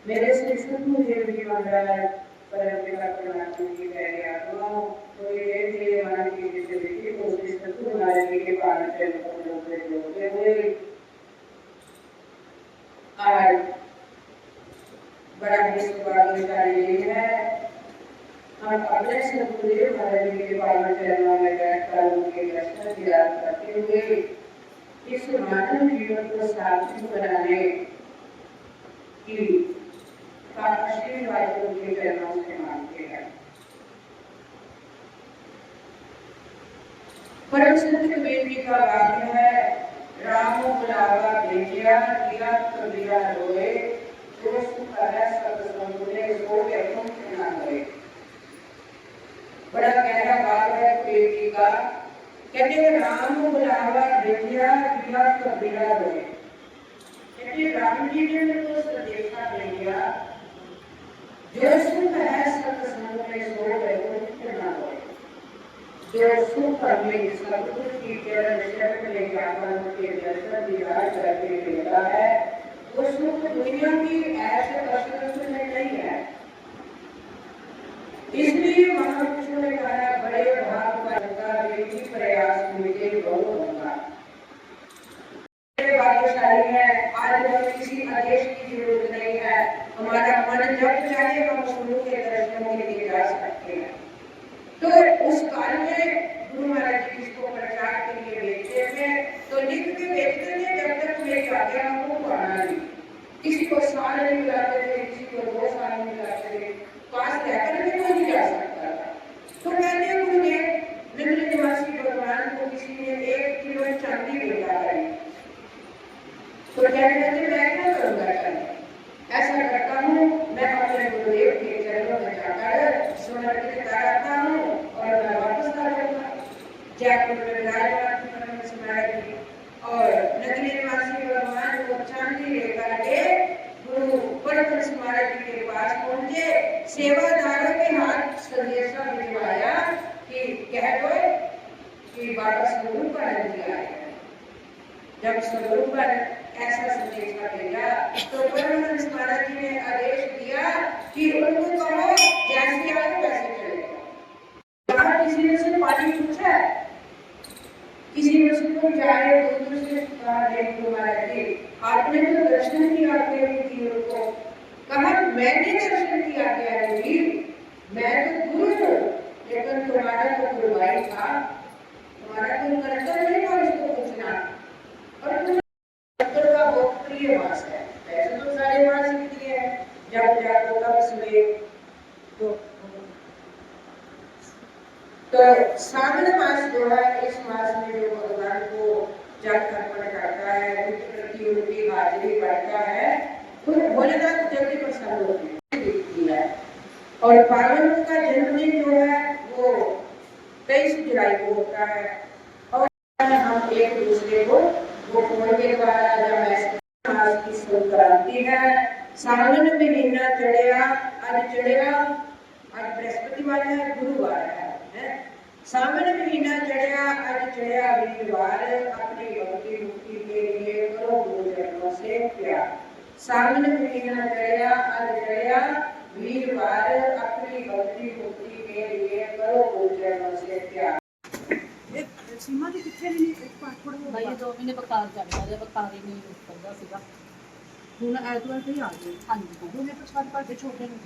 मेरे शिक्षक मुझे भी मंगल परंपरा प्रणाली की गया तो ये थे हमारे की जिंदगी को शिक्षक को हमारे के पालन करते हुए आज बड़ा विश्वविद्यालय है। हम अपने से पूरे भारत के पालन करने में बैठकर उनके दर्शन याद करते हुए इस मानव जीवन को सार्थक बनाने की आशीर्वाद उनके चरणों से मांगते हैं। परम संत कबीर जी का वाक्य है, राम बुलावा भेजिया किया कबीरा रोए, जो सुख है सत्संग में सो वैकुंठ न गए। बड़ा गहरा भाव है कबीर जी का। कहते राम बुलावा भेजिया किया कबीरा रोए। कहते राम जी ने तो संदेशा भेजा, जो सुख है सत्संग में सो वैकुंठ न गए। जो सुख हमें सतगुरु की चरण शरण में जाकर के दर्शन दीदार करके देता है, वो सुख दुनिया की ऐसे असुरक्षित में नहीं है। इसलिए महापुरुषों ने कहा, बड़े भाग का व्यक्ति प्रयास मुझे बहुत होगा। भाग्यशाली है, आज हमें किसी आदेश की जरूरत नहीं है। हमारा मन जब चाहे हम गुरु के दर्शनों के लिए जा सकते हैं। तो उस काल में गुरु महाराज जी इसको प्रचार के लिए भेजते थे, तो लिख के भेजते थे, जब तक मेरी आज्ञा हमको आना नहीं। किसी को साल नहीं बुलाते थे, किसी को 2 साल नहीं बुलाते थे, पास रहकर भी कोई नहीं जा सकता था। तो कहते गुरुदेव निम्न निवासी भगवान को किसी ने 1 किलो चांदी भेजा है, तो कहने लगे मैं क्या करूंगा चांदी? ऐसा करता हूँ, मैं अपने गुरुदेव के चरणों में जाकर समर्पित कराता हूँ और मैं वापस आ जाऊंगा। जयपुर में विराजमान समाधि और नगरी निवासी भगवान को चांदी लेकर के गुरु परम समाधि के पास पहुंचे। सेवादारों के हाथ संदेशा भिजवाया कि कह दो कि बाबा स्वरूप आया। जब स्वरूप ऐसा संदेशा भेजा तो परम महाराज जी ने आदेश दिया कि उनको कहो जैसे आए वैसे चलेगा। किसी ने से पानी पूछा, किसी ने उसको जाए तो दूसरे कहा, देखो महाराज जी आपने तो दर्शन की आज्ञा दी, उनको कहा मैंने दर्शन की आज्ञा दी, मैं तो गुरु हूँ, लेकिन तुम्हारा तो गुरु भाई था, तुम्हारा तो कर्तव्य नहीं था उसको पूछना। और तुम का बहुत प्रिय मास है, ऐसे तो सारे मास ही है, जब जाको कब सुने तो श्रावण मास जो है, इस मास में जो भगवान को जल अर्पण करता है, उनकी उनकी हाजिरी बढ़ता है, तो भोलेनाथ जल्दी प्रसन्न होती है। और पावन का जन्मदिन जो है वो 23 जुलाई को होता है। और हम एक दूसरे को वो फोन के द्वारा जब मास की संक्रांति है, सावन महीना चढ़िया, आज चढ़िया, आज बृहस्पतिवार है, गुरुवार है। सावन महीना चढ़िया, आज चढ़िया वीरवार, अपनी भक्ति मुक्ति के लिए करो गुरु चरणों से प्यार। सावन महीना चढ़िया, आज चढ़िया वीरवार, अपनी भक्ति मुक्ति के लिए करो गुरु चरणों से प्यार। सीमा जी कितने दिन भाई 2 महीने बकार चलता है, बकार ही नहीं करता सीगा। ਹੁਣ ਐਤਵਾਰ ਤੇ ਆ ਗਏ। हाँ जी, ਉਹਨੇ ਤਾਂ ਸਾਰੇ ਭਾਗੇ ਛੋਟੇ ਨੂੰ